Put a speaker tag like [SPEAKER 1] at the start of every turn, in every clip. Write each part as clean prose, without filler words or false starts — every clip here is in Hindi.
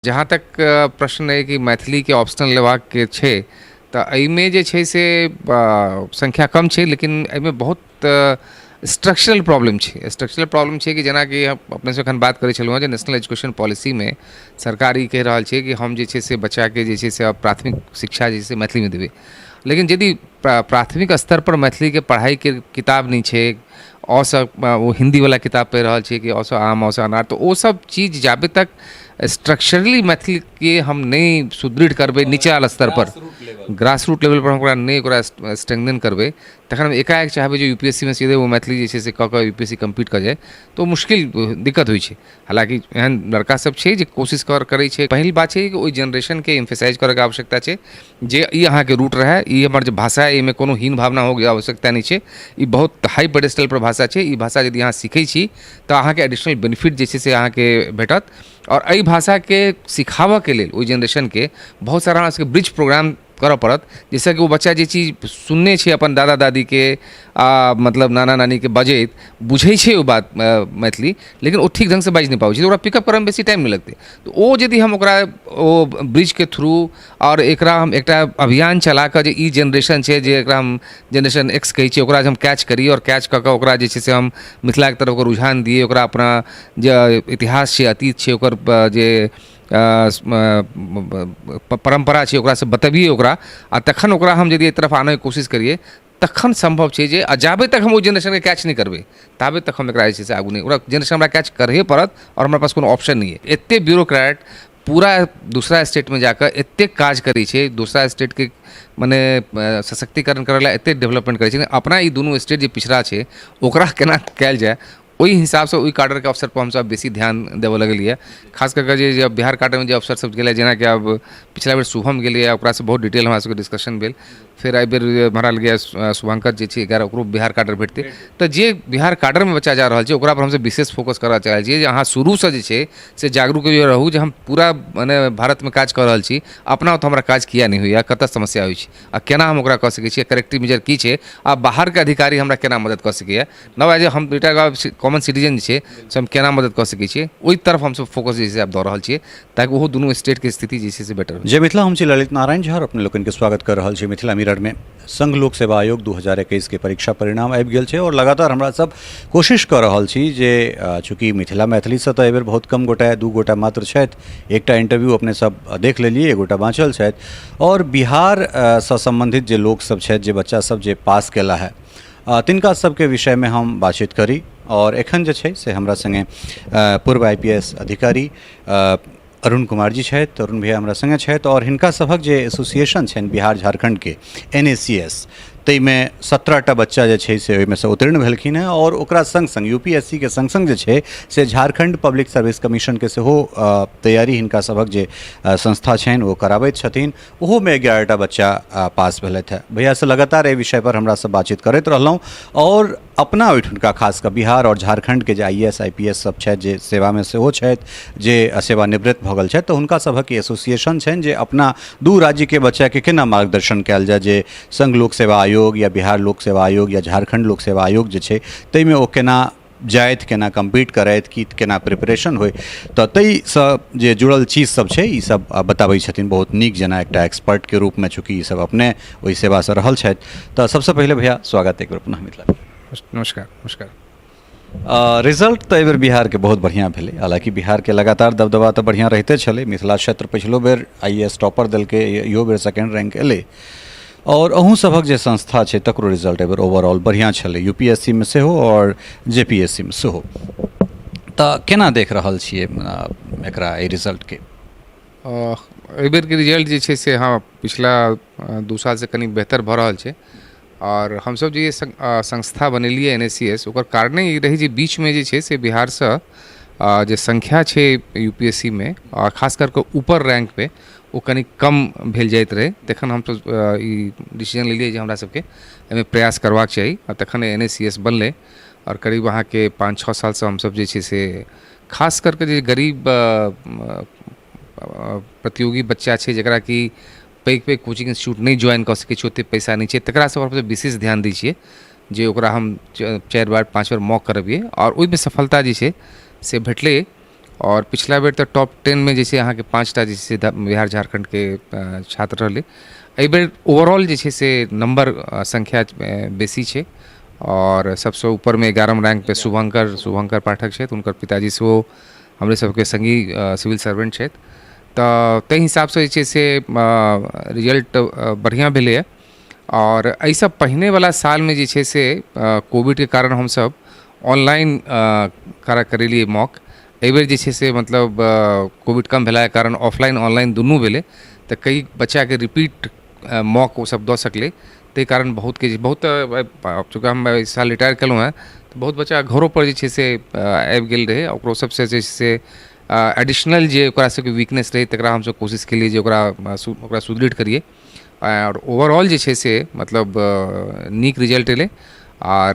[SPEAKER 1] जहाँ तक प्रश्न है कि मैथिली के ऑप्शनल लेबाक के छै तऽ एहिमे जे छै से संख्या कम छै, लेकिन एहिमे बहुत स्ट्रक्चरल प्रॉब्लम छै। स्ट्रक्चरल प्रॉब्लम छै कि जेना कि हम अपने से एखन बात करै छलहुँ हँ जे नेशनल एजुकेशन पॉलिसीमे सरकार ई कहि रहल छै कि हम जे छै से बच्चाके जे छै से अब प्राथमिक शिक्षा जे छै से मैथिलीमे देबै, लेकिन यदि प्राथमिक स्तर पर मैथिली के पढ़ाई के किताब नहीं छै, औसँ वो हिंदी वाला किताब पढ़ि रहल छियै कि औसँ आम औसँ अनार, तो वो सब चीज जाबे तक स्ट्रक्चरली मैथिली के हम नहीं सुदृढ़ करबै नीचा वाला स्तर पर, ग्रास रूट लेवल पर हम ओकरा नहीं ओकरा स्ट्रेंथन करबै, तखन हम एकाएक चाहबै जो यूपीएससी में सीधे वो मैथिली जे छै से कऽ कऽ यूपीएससी कम्पीट कऽ जाए तो मुश्किल दिक्कत होइ छै। हालांकि एहन लड़का सब छै जे कोशिश करै छै। पहिल बात छै कि ओहि जनरेशन के एम्फेसाइज करे के आवश्यकता छै जे ई अहाँ के रूट रहे, ई हमर जे भाषा है एहिमे कोनो हीन भावना हो के आवश्यकता नहीं छै। ई बहुत हाई पेडेस्टल पर भाषा छै। ई भाषा यदि अहाँ सीखै छी तऽ अहाँके एडिशनल बेनिफिट जे छै से अहाँके भेटत, और एहि भाषा के सिखाबऽ के लेल ओहि जनरेशन के बहुत सारा हमरा सबके ब्रिज प्रोग्राम करऽ पड़त, जैसे कि वो बच्चा जे चीज सुनने छै अपन दादा दादी के मतलब नाना नानी के बजैत बुझै छै वो बात मैथिली, लेकिन वो ठीक ढंग से बाजि नहीं पाबै छै, तो ओकरा पिकअप करऽ में बेसी टाइम नहीं लगतै। तो वो यदि हम ओकरा ओ ब्रिज के थ्रू और एकरा हम एकटा अभियान चला कऽ जे ई जनरेशन छै जे एकरा हम जनरेशन एक्स कहै छियै, ओकरा जे हम कैच करी और कैच कऽ कऽ ओकरा जे छै से हम मिथिला के तरफ ओकर रुझान दिए, ओकरा अपना जे इतिहास छै अतीत छै ओकर जे परंपरा छै ओकरा से बतबिए ओकरा, आ तखन ओकरा हम यदि एहि तरफ आने के कोशिश करिए तखन संभव छै जे जाबे तक हम ओ जनरेशन के कैच नहीं करबै ताबे तक हम एकरा जे छै से आगू नहीं, ओकरा जनरेशन हमरा कैच करहे पड़त और हमरा पास कोनो ऑप्शन नहीं है। एते ब्यूरोक्रेट पूरा दूसरा स्टेट में जाकर एते काज करै छै, दूसरा स्टेट के मने सशक्तिकरण करे ला एते डेवलपमेंट करै छै, अपना ई दुनू स्टेट जे पिछड़ा छै ओकरा केना कयल जाए ओहि हिसाब से ओहि काडर के अवसर पर हमसब बेसी ध्यान देवऽ लगलिए। खास करके जे बिहार काडर में जे अवसर सब गेलै, जेना कि अब पिछला बेर शुभम गेलिए, ओकरा से बहुत डिटेल हमरा सबके डिस्कशन भेल। फिर एहि बेर हमरा लगे शुभंकर जे छै 11 ओकरो बिहार काडर भेटतै, तऽ जे बिहार काडर में बच्चा जा रहल छै ओकरा पर हमसब विशेष फोकस करऽ चाहै छियै जे अहाँ शुरू से जे छै से जागरूक रहू जे हम पूरा मने भारत में काज कऽ रहल छी, अपना ओतऽ हमरा काज किया नहीं होइए, कतऽ समस्या होइ छै आ केना हम ओकरा कऽ सकै छियै, करेक्टिव मेजर की छै आ बाहर के अधिकारी हमरा केना मदद कऽ सकैए, नव एज हम एकटा कॉमन सिटीजन जे छै से हम केना मदद कऽ सकै छियै, ओहि तरफ हमसब फोकस जे छै आब दऽ रहल छियै ताकि ओहो दुनू स्टेट के स्थिति जे छै से बेटर हो।
[SPEAKER 2] जय मिथिला, हम छी ललित नारायण झा, अपने लोगन के स्वागत कर रहल छी मिथिला मिरर में। संघ लोक सेवा आयोग 2021 के परीक्षा परिणाम आबि गेल छै और लगातार हमरा सब कोशिश कर रहल छी जे चूँकि मिथिला मैथिली से तऽ एहि बेर बहुत कम गोटा 2 गोटा मात्र छथि, एकटा इंटरव्यू अपने सब देख लेलिए, एगोटा बाँचल छथि, और बिहार से संबंधित जे लोक सब छथि, जे बच्चा सब जे पास केला है तिनका सबके विषय में हम बातचीत करी। और एखन जे छै से हमरा संगे पूर्व IPS अधिकारी अरुण कुमार जी छथि, अरुण भैया हमरा संगे छथि, और हिनका सभक जे एसोसिएशन छनि बिहार झारखंड के NACS, ताहिमे 17टा बच्चा जे छै से ओहिमे से उत्तीर्ण भेलखिन हैं, और ओकरा संग संग UPSC के संग संग जे छै से झारखंड पब्लिक सर्विस कमीशन के सेहो तैयारी हिनका सभक जे संस्था छनि ओ कराबैत छथिन, ओहोमे 11टा बच्चा पास भेलथि हैं। भैया से लगातार एहि विषय पर हमरा सब बातचीत करैत रहलहुँ, और अपना ओहिठुनका खास कऽ बिहार और झारखंड के जे IAS IPS सब छथि जे सेवा में सेहो छथि, जे सेवानिवृत्त भऽ गेल छथि, तऽ हुनका सभक एसोसिएशन छनि जे अपना 2 राज्य के बच्चा के केना मार्गदर्शन कयल जाय, जे संघ लोक सेवा आयोग या बिहार लोक सेवा आयोग या झारखंड लोक सेवा आयोग जे छै ताहिमे ओ केना जाइत, केना कम्पीट करैत, कि केना प्रिपरेशन होइ, तऽ ताहिसँ जे जुड़ल चीज सब छै ई सब बताबै छथिन बहुत नीक जेना एकटा एक्सपर्ट के रूप में, चूँकि ई सब अपने ओहि सेवा से रहल छथि। तऽ सबसे पहले भैया स्वागत एक बेर पुनः मिथिला।
[SPEAKER 1] नमस्कार नमस्कार।
[SPEAKER 2] रिजल्ट तऽ एहि बेर बिहार के बहुत बढ़िया भेलै, हालांकि बिहार के लगातार दबदबा तऽ बढ़िया रहिते छलै, मिथिला क्षेत्र पिछलो बेर IAS टॉपर देलकै, इहो बेर सेकेंड रैंक एलै, और अहूँ सभक जे संस्था छै तकरो रिजल्ट एहि बेर ओवरऑल बढ़िया छलै, UPSC में सेहो और JPSC में सेहो। तऽ केना देख रहल छियै एकरा एहि रिजल्ट के?
[SPEAKER 1] एहि बेर के रिजल्ट जे छै से हाँ पिछला 2 साल से कनी बेहतर भऽ रहल छै, और हमसब जे संस्था बनेलिए NACS ओकर कारणे ई रही जे बीच में जे छै से बिहार से जे संख्या छै UPSC में और खास करके ऊपर रैंक पे वो कनी कम भेल जाइत रहे, तखन हमसब ई डिसीजन लेलिए जे हमरा सबके एहिमे प्रयास करबाक चाही, और तखन NACS बनलै, और करीब अहाँ के 5-6 साल से हमसब जे छै से खास करके जे गरीब प्रतियोगी बच्चा छै जकरा कि पैघ पैघ कोचिंग इंस्टीट्यूट नहीं ज्वाइन कऽ सकै छै, ओतेक पैसा नहीं छै, तकरा सब पर विशेष ध्यान दै छियै जे ओकरा हम 4 बार 5 बार मॉक करबिए, और ओहिमे सफलता जे छै से भेटलै। और पिछला बेर तो टॉप 10 में जैसे यहाँ के 5टा जैसे बिहार झारखंड के छात्र रहे। एहि बेर ओवरऑल जैसे से नंबर संख्या बेसी है और सबसे ऊपर में 11 रैंक पे शुभंकर पाठक है। उनकर पिताजी से वो हमरे सबके संगी सिविल सर्वेंट है। तो तै हिसाब से जे से रिजल्ट बढ़िया भेले है। और ऐसा पहले वाला साल में जे से कोविड के कारण हम सब ऑनलाइन करा करेलिए मॉक। एहि बेर जे से मतलब कोविड कम भेला के कारण ऑफलाइन ऑनलाइन दुनू भेले। तो कई बच्चा के रिपीट मॉक वो सब दऽ सकले। ते कारण बहुत चूँकि हम इस साल रिटायर कलूँ हैं तो बहुत बच्चा घरों पर जे से आबि गेल रहे। ओकरो सबसे जे से एडिशनल जे ओकरा सबके वीकनेस रहे तकरा हम सब कोशिश केलिए जे ओकरा सुदृढ़ करिए। और ओवरऑल जे से मतलब नीक रिजल्ट एले। और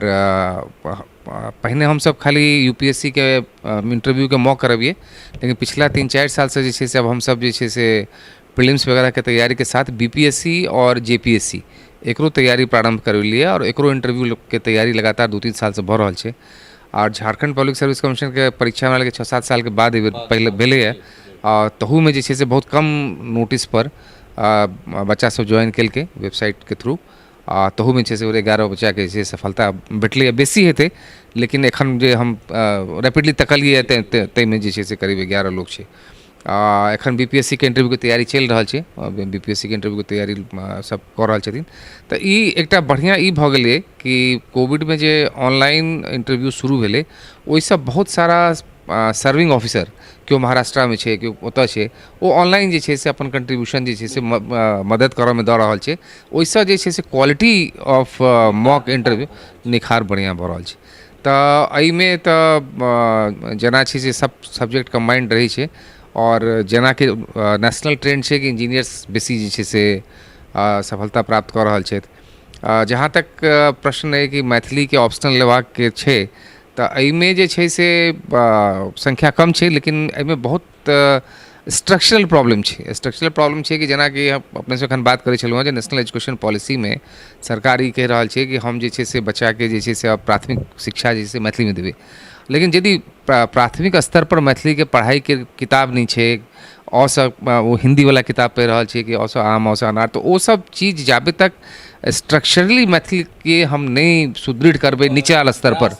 [SPEAKER 1] पहले हम सब खाली यूपीएससी के इंटरव्यू के मॉक करबिए, लेकिन पिछला 3-4 साल से जे से अब हम सब जे से प्रीलिम्स वगैरह के तैयारी के साथ बीपीएससी और जेपीएससी एकरो तैयारी प्रारंभ कर लिए। और एकरो इंटरव्यू के तैयारी लगातार 2-3 साल से भऽ रहल छै। और झारखंड पब्लिक सर्विस कमीशन के परीक्षा में 6-7 साल के बाद पहले भेले है। तहू में जे से बहुत कम नोटिस पर बच्चा सब ज्वाइन केल के वेबसाइट के थ्रू। तहू में से 11 बच्चा के जे सफलता भेटले बेसी हेतै, लेकिन एखन जे हम रैपिडली तकलिए ताहिमे जे से करीब 11 लोग छै। एखन बीपीएससी के इंटरव्यू के तैयारी चल रहा है। बीपीएससी के इंटरव्यू के तैयारी सब कर रहा छथिन। तो ई एकटा बढ़िया ई भऽ गेलै कि कोविड में जे ऑनलाइन इंटरव्यू शुरू भेलै ओहिसँ बहुत सारा सर्विंग ऑफिसर केओ महाराष्ट्र में छै, केओ ओतऽ छै, वो ऑनलाइन जे छै से अपन कंट्रीब्यूशन जे छै से मदद करऽ में दऽ रहल छै। ओहिसँ जे छै से क्वालिटी ऑफ मॉक इंटरव्यू निखार बढ़िया भऽ रहल छै। तऽ एहिमे तऽ जेना छै से सब सब्जेक्ट कम्बाइंड रहै छै। और जेना कि नेशनल ट्रेंड है कि इंजीनियर्स बेसी जे से सफलता प्राप्त कर रहल छथि। जहाँ तक प्रश्न है कि मैथिली के ऑप्शनल लेबाक के छै तो एहिमे जे छै से संख्या कम है, लेकिन एहिमे बहुत स्ट्रक्चरल प्रॉब्लम है। स्ट्रक्चरल प्रॉब्लम है कि जेना कि अपने से एखन बात करै छलहुँ जे नेशनल एजुकेशन पॉलिसी में सरकार ई कहि रहल छै कि हम जे छै से बच्चा के जे छै से अब प्राथमिक शिक्षा जे छै मैथिली में देबै। लेकिन यदि प्राथमिक स्तर पर मैथिली के पढ़ाई के किताब नहीं है, वो हिंदी वाला किताब पढ़ि रहा है कि औसो आम औसो अनार, तो वो सब चीज़ जाबे तक स्ट्रक्चरली मैथिली के हम नहीं सुदृढ़ करबे नीचा स्तर पर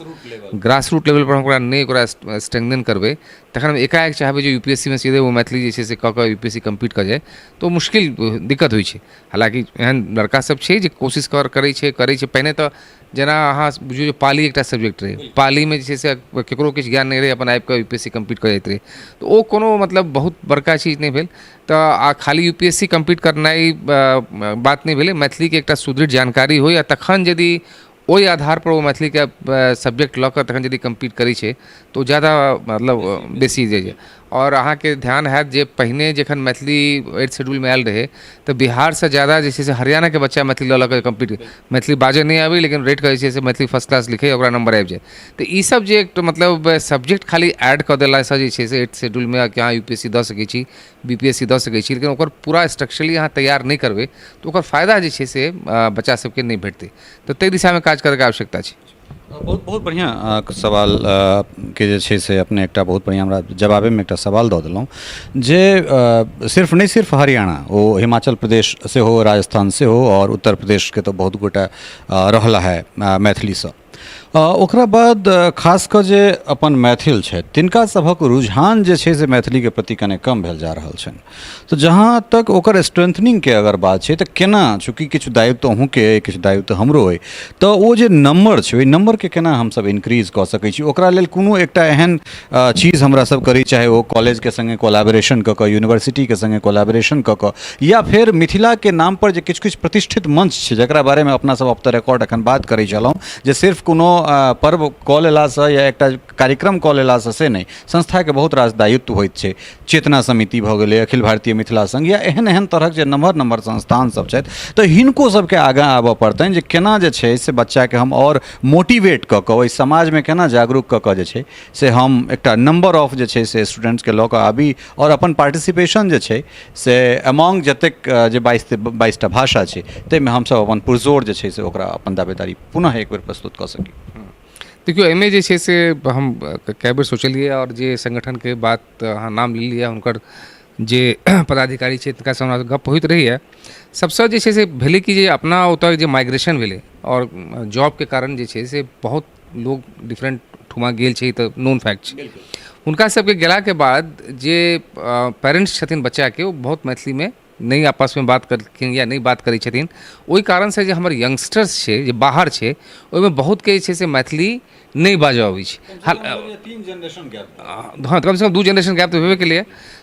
[SPEAKER 1] ग्रास रूट लेवल पर हम नहीं स्ट्रेंथन करबे, तखन हम एकाएक चाहबे जो यूपीएससी में सीधे वो मैथिली जैसे से कऽ यूपीएससी कम्पीट कर जाए तो मुश्किल दिक्कत होइ छै। हालांकि एहन लड़का सब छै जे कोशिश करै छै। पहिने तो जेना अहाँ बुझियौ जे पाली एकटा सब्जेक्ट रहे, पाली में जे से केकरो किछु ज्ञान नहीं रहे, अपन आबि कऽ यूपीएससी कम्पीट कर जाइत रहे। तो वो कोनो मतलब बहुत बड़का चीज नहीं भेल। तो खाली यूपीएससी कम्पीट करनाइ बात नहीं भेलै। मैथिली के एकटा सुदृढ़ जानकारी हो, या तखन यदि ओहि आधार पर वो मैथिली के सब्जेक्ट लऽ कऽ तखन यदि कम्पीट करै छै तो ज़्यादा मतलब बेसी जाइए। और अहाँ के ध्यान हैत जे पहिने जखन मैथिली 8th शेड्यूल में आयल रहे तो बिहार से ज़्यादा जैसे से हरियाणा के बच्चा मैथिली लऽ कऽ कम्पीट, मैथिली बाजऽ नहीं आबे लेकिन रेट करै छै से मैथिली फर्स्ट क्लास लिखे ओकरा नंबर आबि जाए। तो ई सब जे एक मतलब सब्जेक्ट खाली ऐड कऽ देलासँ जे छै से 8th शेड्यूल में कि अहाँ यूपीएससी दऽ सकै छी, बीपीएससी दऽ सकै छी, लेकिन ओकर पूरा स्ट्रक्चरली अहाँ तैयार नहीं करबै तो ओकर फायदा जे छै से बच्चा सबके नहीं भेटतै। तो ताहि दिशा में काज करैके आवश्यकता छै।
[SPEAKER 2] बहुत बढ़िया सवाल के जे छै से अपने एकटा बहुत बढ़िया हमरा जवाबे में एकटा सवाल दऽ देलहुँ जे सिर्फ नहीं सिर्फ हरियाणा, वो हिमाचल प्रदेश से हो, राजस्थान से हो और उत्तर प्रदेश के तो बहुत गोटा रहला है मैथिली से। ओकरा बाद खास कऽ जे अपन मैथिल छै तिनका सभक रुझान जे छै से मैथिली के प्रति कने कम भेल जा रहल छनि। तो जहाँ तक ओकर स्ट्रेंथनिंग के अगर बात छै तो केना, चूँकि किछु दायित्व अहूँ के किछु दायित्व हमरो अइ, तो वो जे नंबर छै ओहि नंबर के केना हम सब इंक्रीज कऽ सकै छी, ओकरा लेल कोनो एकटा एहन चीज हमरा सब करी, चाहे वो कॉलेज के संगे कोलैबोरेशन कऽ कऽ, यूनिवर्सिटी के संगे कोलैबोरेशन कऽ कऽ, या फिर मिथिला के नाम पर जे किछु किछु प्रतिष्ठित मंच छै जकरा बारे में अपना सब ऑफ द रिकॉर्ड एखन बात करै छलहुँ, जे सिर्फ कोनो पर्व कऽ लेलासँ या एकटा कार्यक्रम कऽ लेलासँ से नहीं, संस्था के बहुत रास दायित्व होइत छै। चेतना समिति भऽ गेलै, अखिल भारतीय मिथिला संघ, या एहन एहन तरहक जे नम्हर संस्थान सब छथि, तो हिनको सबके आगाँ आबऽ पड़तनि जे केना जे छै से बच्चाके हम और मोटिवेट कऽ कऽ ओहि समाज में केना जागरूक कऽ कऽ जे छै से हम एकटा नंबर ऑफ जे छै से स्टूडेंट्सके लऽ कऽ आबी, और अपन पार्टिसिपेशन जे छै से अमॉन्ग जतेक जे 22टा भाषा छै ताहिमे हमसब अपन पुरजोर जे छै से ओकरा अपन दावेदारी पुनः एक बेर प्रस्तुत कऽ सकी।
[SPEAKER 1] देखियो एहिमे जे छै से हम कए बेर सोचलिए और जे संगठन के बात अहाँ नाम ले लिया हुनकर जे पदाधिकारी छै तिनका से हमरा गप होइत रहैए। सबसँ जे छै से भेलै कि जे अपना ओतऽ जे माइग्रेशन भेलै और जॉब के कारण जे छै से बहुत लोग डिफरेंट ठुमा गेल छै, तऽ नोन फैक्ट छै। हुनका सबके गेलाके बाद जे पेरेंट्स छथिन बच्चाके, ओ बहुत मैथिलीमे नहीं आपस में बात करथिन या नहीं बात करै छथिन। ओहि कारणसँ जे हमर यंगस्टर्स छै जे बाहर छै, ओहिमे बहुतके जे छै से मैथिली नहीं बाजऽ अबै छै। हाँ, कम से कम 2 जनरेशन गैप तऽ हेबे केलै।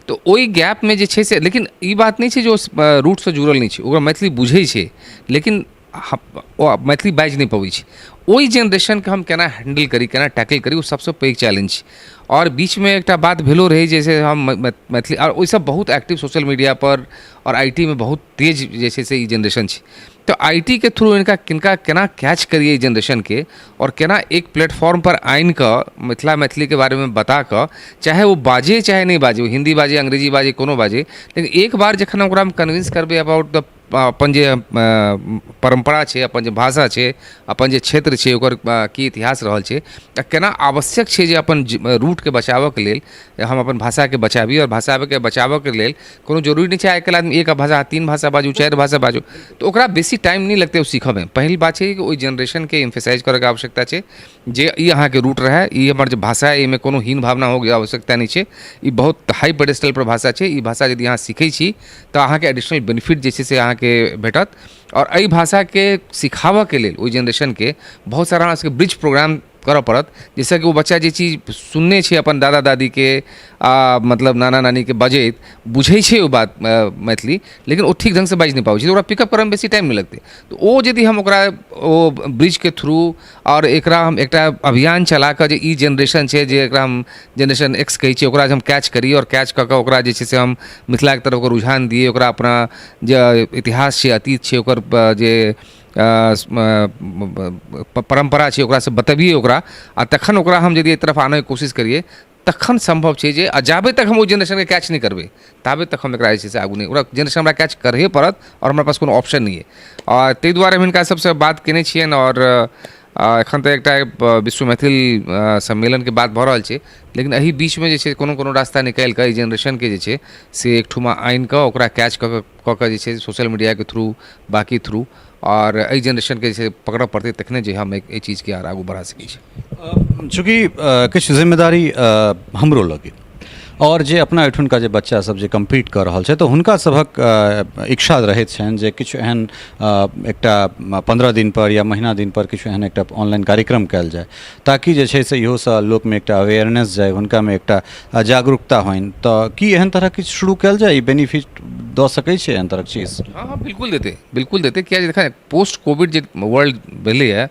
[SPEAKER 1] तऽ ओहि गैपमे जे छै से, लेकिन ई बात नहीं छै जे ओ रूटसँ जुड़ल नहीं छै, ओकरा मैथिली बुझै छै लेकिन ओ मैथिली बाजि नहीं पबै छै। ओहि जनरेशनके हम केना हैंडल करी, केना टैकल करी, ओ सबसँ पैघ चैलेंज छै। और बीचमे एकटा बात भेलो रही जैसे हम मैथिली और ओहि सब बहुत एक्टिव सोशल मीडिया पर और आईटी में बहुत तेज जे छै से ई जनरेशन छै। तो आईटी के थ्रू इनका किनका केना कैच करिए जनरेशन के, और केना एक प्लेटफॉर्म पर आइन कऽ मैथिली के बारे में बता कऽ, चाहे वो बाजे चाहे नहीं बाजे, वो हिंदी बाजे अंग्रेजी बाजे कोनो बाजे, लेकिन एक बार जखन ओकरा हम कन्विंस करबै अबाउट द अपन जे परंपरा छै, अपन जे भाषा छै, अपन जे क्षेत्र छै, ओकर की इतिहास रहल छै, केना आवश्यक छै जे अपन रूटके बचाबऽके लेल हम अपन भाषाके बचाबी। और भाषाके बचाबऽके लेल कोनो जरूरी नहीं छै आइ काल्हि आदमी एक भाषा 3 भाषा बाजू 4 भाषा बाजू, तो ओकरा बेसी टाइम नहीं लगते ओ सीखऽमे। पहिल बात छै कि ओहि जनरेशनके एम्फेसाइज करैके आवश्यकता छै जे ई अहाँके रूट रहै, ई हमर जे भाषा है, एहिमे कोनो हीन भावना होके आवश्यकता नहीं छै। ई बहुत हाई पेडेस्टल पर भाषा छै। ई भाषा यदि अहाँ सीखै छी तऽ अहाँके एडिशनल बेनिफिट जे छै से अहाँके भेटत। और एहि भाषाके सिखाबऽके लेल ओहि जनरेशनके बहुत सारा हमरा सबके ब्रिज प्रोग्राम करऽ पड़त, जैसे कि वो बच्चा जे चीज सुनने छै अपन दादा दादी के मतलब नाना नानी के बजैत, बुझै छै ओ बात मैथिली, लेकिन ओ ठीक ढंग से बाजि नहीं पाबै छै, तो ओकरा पिकअप करऽमे बेसी टाइम नहीं लगतै। तो ओ यदि हम ओकरा ओ ब्रिज के थ्रू और एकरा हम एकटा अभियान चला कऽ जे ई जनरेशन छै जे एकरा हम जनरेशन एक्स कहै छियै, ओकरा जे हम कैच करी और कैच कऽ कऽ ओकरा जे छै से हम मिथिलाके तरफ ओकर रुझान दिए, ओकरा अपना जे इतिहास छै, अतीत छै, ओकर जे परंपरा छै ओकरा से बतबिए ओकरा, आ तखन ओकरा हम यदि एहि तरफ आनैके कोशिश करिए, तखन संभव छै जे जाबे तक हम ओ जनरेशनके कैच नहीं करबै ताबे तक हम एकरा जे छै से आगू नहीं, ओकरा जनरेशन हमरा कैच करहे पड़त और हमरा पास कोनो ऑप्शन नहीं है। और ताहि दुआरे हम हिनका सबसँ बात केने छियनि। और एखन तऽ एकटा विश्व मैथिल सम्मेलनके बात भऽ रहल छै, लेकिन एहि बीचमे जे छै कोनो रास्ता निकालि कऽ ई जनरेशनके जे छै से एकठुमा आनि कऽ ओकरा कैच कऽ कऽ जे छै सोशल मीडियाके थ्रू, बाकी थ्रू, और एहि जनरेशनके जे छै पकड़ऽ पड़तै, तखने जे हम एहि चीजके आर आगू बढ़ा सकै छी।
[SPEAKER 2] चूँकि किछु जिम्मेदारी हमरो लगे, और जे अपना एहिठुनका जे बच्चा सब जे कम्पीट कर रहल छै, तऽ हुनका सभक इच्छा रहैत छनि जे किछु एहन एकटा 15 दिन पर या महीना दिन पर किछु एहन एकटा ऑनलाइन कार्यक्रम कयल जाय, ताकि जे छै से इहोसँ लोकमे एकटा अवेयरनेस जाय, हुनकामे एकटा जागरूकता होइन। तऽ की एहन तरह किछु शुरू कयल जाय, ई बेनिफिट दऽ सकै छै एहन तरहक चीज?
[SPEAKER 1] हाँ, बिल्कुल देते। किया देखा पोस्ट कोविड जे वर्ल्ड भेलैए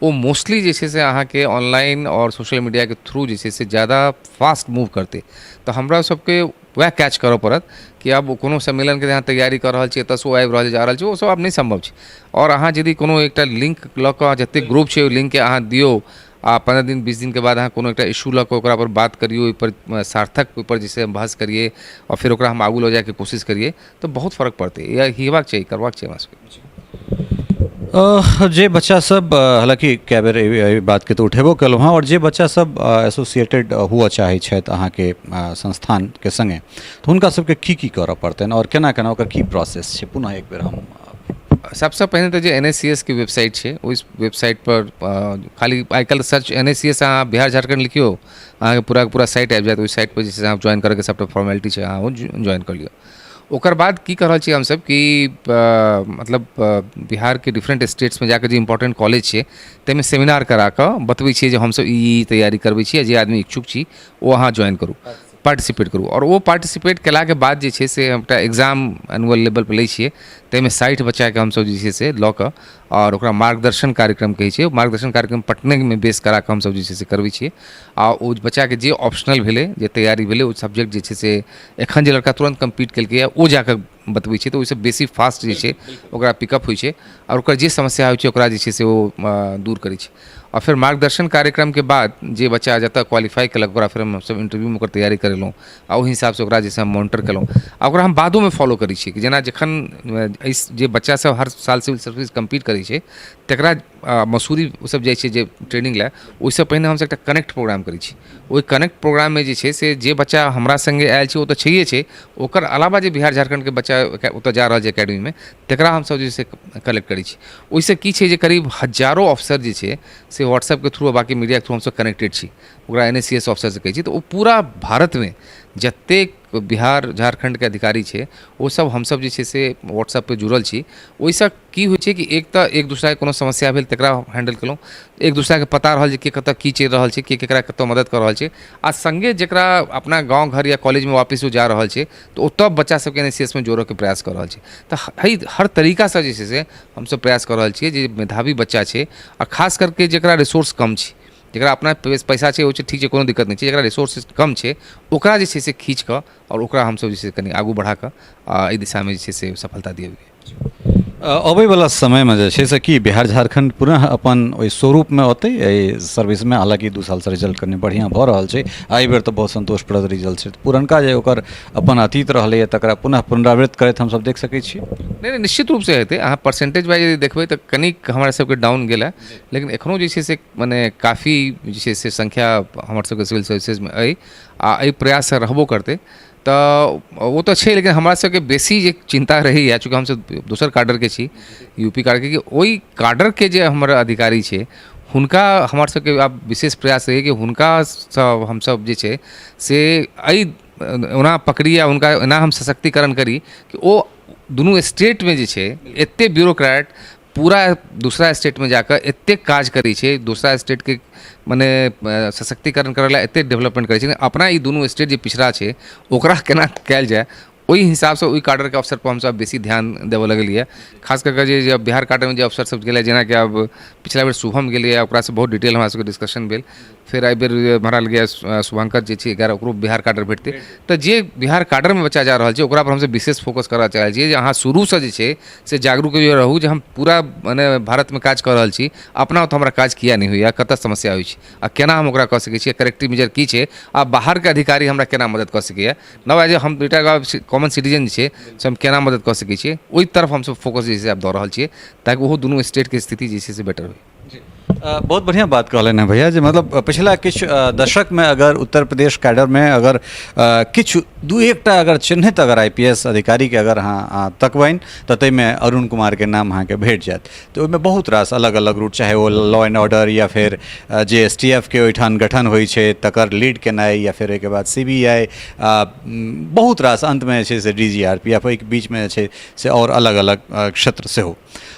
[SPEAKER 1] वो मोस्टली जे छै से अहाँके ऑनलाइन और सोशल मीडिया के थ्रू जे छै से ज़्यादा फास्ट मूव करते, तो हमरा सबके वह कैच करऽ पड़त कि अब कोनो सम्मेलनके अहाँ तैयारी कर रहल छी, एतऽसँ ओ आबि रहल छै, जा रहल छै, ओ सब आब नहीं संभव छै। और अहाँ यदि कोनो एकटा लिंक लऽ कऽ जतेक ग्रुप छै, ओहि लिंकके अहाँ दियौ, आ 15 दिन 20 दिन के बाद अहाँ कोनो एकटा इशू लऽ कऽ ओकरा पर बात करियौ, ओहिपर सार्थक ओहिपर जे छै हम बहस करिए, और फिर ओकरा हम आगू लऽ जाएके कोशिश करिए, तो बहुत फर्क पड़तै। या हेबाक चाहिए, करबाक चाहिए हमरा सबके।
[SPEAKER 2] जे बच्चा सब हालांकि कए बेर एहि बातके तऽ उठेबो केलहुँ हँ, और जे बच्चा सब एसोसिएटेड हुअ चाहै छथि अहाँके संस्थानके संगे, तऽ हुनका सबके की करऽ पड़तनि और केना केना ओकर की प्रोसेस छै? पुनः एक बेर हम
[SPEAKER 1] सबसँ पहिने तऽ जे NSCS के वेबसाइट छै, ओहि वेबसाइट पर खाली आइ काल्हि सर्च NSCS अहाँ बिहार झारखंड लिखियो, अहाँके पूरा साइट आबि जायत। ओहि साइट पर जे छै अहाँ ज्वाइन करैके सबटा फॉर्मेलिटी छै, अहाँ ज्वाइन कर लिअ। ओकर बाद की कर रहल छी हमसब कि मतलब बिहार के डिफरेंट स्टेट्स में जाकर जे इंपॉर्टेंट कॉलेज छै ताहिमे सेमिनार करा कऽ बतबै छियै जे हमसब ई तैयारी करबै छी, जे आदमी इच्छुक छी ओ अहाँ ज्वाइन करू, पार्टिसिपेट करू। और वो पार्टिसिपेट केलाके बाद जे छै से एकटा एग्जाम एनुअल लेवल पर लै छियै, ताहिमे 60 बच्चाके हमसब जे छै से लऽ कऽ और ओकरा मार्गदर्शन कार्यक्रम कहै छै, मार्गदर्शन कार्यक्रम पटनेमे बेस करा कऽ हमसब जे छै से करबै छियै। आ ओ बच्चाके जे ऑप्शनल भेलै, जे तैयारी भेलै, ओ सब्जेक्ट जे छै से एखन जे लड़का तुरंत कम्पीट केलकै ओ जाकऽ बतबै छै, तऽ ओहिसँ बेसी फास्ट जे छै ओकरा पिकअप होइ छै, और ओकर जे समस्या होइ छै ओकरा जे छै से ओ दूर करै छै। और फिर मार्गदर्शन कार्यक्रम के बाद जे बच्चा जतऽ क्वालिफाई केलक ओकरा फिर हम सब इंटरव्यूमे ओकर तैयारी करेलहुँ, आ ओहि हिसाबसँ ओकरा जे छै हम मॉनिटर केलहुँ, आ ओकरा हम बादोमे फॉलो करै छियै कि जेना जखन जे बच्चा सब हर साल सिविल सर्विस कम्पीट करै छै तकरा मसूरी सब जाइ छै जे ट्रेनिंग लए ओहिसँ पहिने हमसब एकटा कनेक्ट प्रोग्राम करै छी। ओहि कनेक्ट प्रोग्राममे जे छै से जे बच्चा हमरा संगे आयल छै ओ तऽ छैहे छै, ओकर अलावा जे बिहार झारखंडके बच्चा ओतऽ जा रहल छै एकेडमीमे तकरा हमसब जे छै कलेक्ट करै छी। ओहिसँ की छै जे करीब हजारों अफसर जे छै से व्हाट्सएपके थ्रू बाकी मीडियाके थ्रू हमसब कनेक्टेड छी, ओकरा NSCS ऑफिसरसँ कहै छी। तऽ ओ पूरा भारतमे जतेक बिहार झारखंडके अधिकारी छै ओ सब हमसब जे छै से व्हाट्सएप पे जुड़ल छी। ओहिसँ की होइ छै कि एक तऽ एक दूसराके कोनो समस्या भेल तकरा हैंडल केलहुँ, एक दूसराके पता रहल जे के कतऽ की चलि रहल छै, के केकरा कतऽ मदद कऽ रहल छै, आ संगे जकरा अपना गाँव घर या कॉलेजमे वापस ओ जा रहल छै तऽ ओतऽ बच्चा सबके NSCS में जोड़ऽके प्रयास कऽ रहल छै। तऽ हर तरीकासँ जे छै से हमसब प्रयास कऽ रहल छियै जे मेधावी बच्चा छै आ खास करके जकरा रिसोर्स कम छै, जकरा अपना पैसा छै ओ छै ठीक छै कोनो दिक्कत नहीं छै, जकरा रिसोर्स कम छै ओकरा जे छै से खींच कऽ और ओकरा हमसब जे छै कनि आगू बढ़ा कऽ एहि दिशामे जे छै से सफलता दियबै।
[SPEAKER 2] अबैवला समयमे जे छै से कि बिहार झारखंड पुनः अपन ओहि स्वरूपमे औतै एहि सर्विसमे, हालांकि 2 सालसँ रिजल्ट कनि बढ़िआँ भऽ रहल छै, एहि बेर तऽ बहुत संतोषप्रद रिजल्ट छै। पुरनका जे ओकर अपन अतीत रहलैए तकरा पुनः पुनरावृत्त करैत हमसब देख सकै छी।
[SPEAKER 1] नहीं निश्चित रूप से हेतै। अहाँ परसेंटेज वाइज यदि देखबै तऽ कनिक हमरा सबके डाउन गेल है, लेकिन एखनो जे छै से मने काफ़ी जे छै से संख्या हमर सबके सिविल सर्विसेजमे अइ आ एहि प्रयाससँ रहबो करतै। तऽ वो तो छै, लेकिन हमरा सबके बेसी जे चिंता रहैए चूँकि हमसब दोसर काडरके छी, यूपी काडरके, कि ओहि काडरके जे हमर अधिकारी छै हुनका हमर सबके आब विशेष प्रयास रहैए कि हुनकासँ हमसब जे छै से एहि ओना पकड़ी आ हुनका एना हम सशक्तिकरण करी कि ओ दुनू स्टेटमे जे छै एतेक ब्यूरोक्रेट पूरा दूसरा स्टेटमे जाकर एतेक काज करै छै, दूसरा स्टेटके मने सशक्तिकरण करै लए एतेक डेवलपमेंट करै छै, अपना ई दुनू स्टेट जे पिछड़ा छै ओकरा केना कयल जाय ओहि हिसाबसँ ओहि काडरके अवसर पर हमसब बेसी ध्यान देबऽ लगलियै। खास कऽ कऽ जे बिहार काडरमे जे अफसर सब गेलै, जेनाकि आब पिछला बेर शुभम गेलियै, ओकरासँ बहुत डिटेल हमरा सबके डिस्कशन भेल। फिर एहि बेर हमरा लगे शुभंकर जे छै 11 ओकरो बिहार काडर भेटतै। तऽ जे बिहार काडरमे बच्चा जा रहल छै ओकरा पर हमसब विशेष फोकस करऽ चाहै छियै जे अहाँ शुरूसँ जे छै से जागरूक रहू जे हम पूरा मने भारतमे काज कऽ रहल छी, अपना ओतऽ हमरा काज किया नहीं होइए, कतऽ समस्या होइ छै आ केना हम ओकरा कऽ सकै छियै, करेक्टिव मेजर की छै आ बाहरके अधिकारी हमरा केना मदद कऽ सकैए, नव एज हम रिटायर्ड कॉमन सिटीजन जे छै से हम केना मदद कऽ सकै छियै, ओहि तरफ हमसब फोकस जे छै आब दऽ रहल छियै ताकि ओहो दुनू स्टेटके स्थिति जे छै से बेटर होइ।
[SPEAKER 2] बहुत बढ़िया बात कहलन हैं भैया, जे मतलब पिछला किछु दशक में अगर उत्तर प्रदेश कैडर में अगर किछु 2-1टा अगर चिन्हित अगर IPS अधिकारी के अगर अहाँ तकबनि तऽ ताहिमे अरुण कुमार के नाम अहाँके भेट जायत। तऽ ओहिमे बहुत रास अलग अलग रूट, चाहे ओ लॉ एंड ऑर्डर या फिर जे STF के ओहिठाम गठन होइ छै तकर लीड केनाइ, या फिर एहिके बाद CBI, बहुत रास अंतमे जे छै से DGRP, ओहिके बीचमे जे छै से और अलग अलग क्षेत्र सेहो।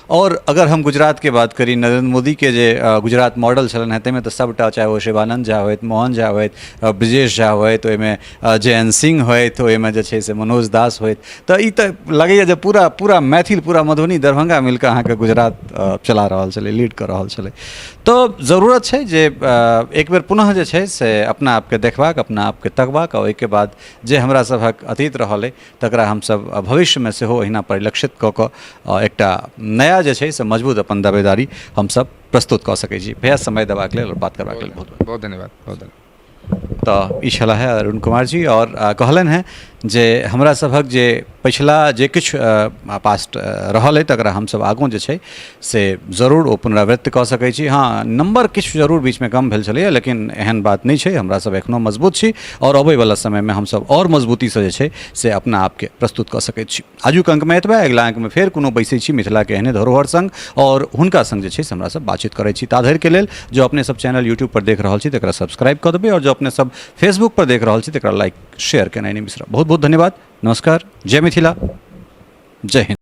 [SPEAKER 2] और अगर हम गुजरात के बात करी, नरेंद्र मोदी के जे गुजरात मॉडल छलन हैं ताहिमे तऽ सबटा, चाहे वो शिवानंद झा होइत, मोहन झा होइत, ब्रजेश झा होइत, ओहिमे जयंत सिंह होइत, ओहिमे जे छै से मनोज दास होइत, तऽ ई तऽ लगैए जे पूरा मैथिल, पूरा मधुबनी दरभंगा मिलकऽ अहाँके गुजरात चला रहल छलै, लीड कऽ रहल छलै। तऽ जरूरत छै जे एक बेर पुनः जे छै से अपना आपके देखबाक, अपना आपके तकबाक, और ओहिके बाद जे हमरा सभक अतीत रहल अइ तकरा हमसब भविष्यमे सेहो अहिना परिलक्षित कऽ कऽ एकटा नया जे छै से मजबूत अपन दावेदारी हमसब प्रस्तुत कऽ सकै छी। भैया समय देबाक लेल और बात करबाक लेल बहुत
[SPEAKER 1] बहुत धन्यवाद, बहुत धन्यवाद।
[SPEAKER 2] तऽ ई छला है अरुण कुमार जी, और कहलन हैं जे हमरा सभक जे पिछला जे किछु पास्ट रहल अइ तकरा हमसब आगू जे छै से जरूर ओ पुनरावृत्त कऽ सकै छी। हाँ, नंबर किछु जरूर बीचमे कम भेल छलैए, लेकिन एहन बात नहीं छै, हमरा सब एखनो मजबूत छी और अबैवला समयमे हमसब और मजबूतीसँ जे छै से अपना आपके प्रस्तुत कऽ सकैत छी। आजुक अंकमे एतबे, अगिला अंकमे फेर कोनो बैसै छी मिथिलाके एहने धरोहर संग और हुनका संग जे छै से हमरा सब बातचीत करै छी। ताधरिके लेल जो अपने सब चैनल यूट्यूब पर देख रहल छी तकरा सब्सक्राइब कऽ देबै, और जो अपने सब फेसबुक पर देख रहल छी तकरा लाइक शेयर केनाइ नहीं बिसरब। बहुत बहुत धन्यवाद, नमस्कार, जय मिथिला, जय हिंद।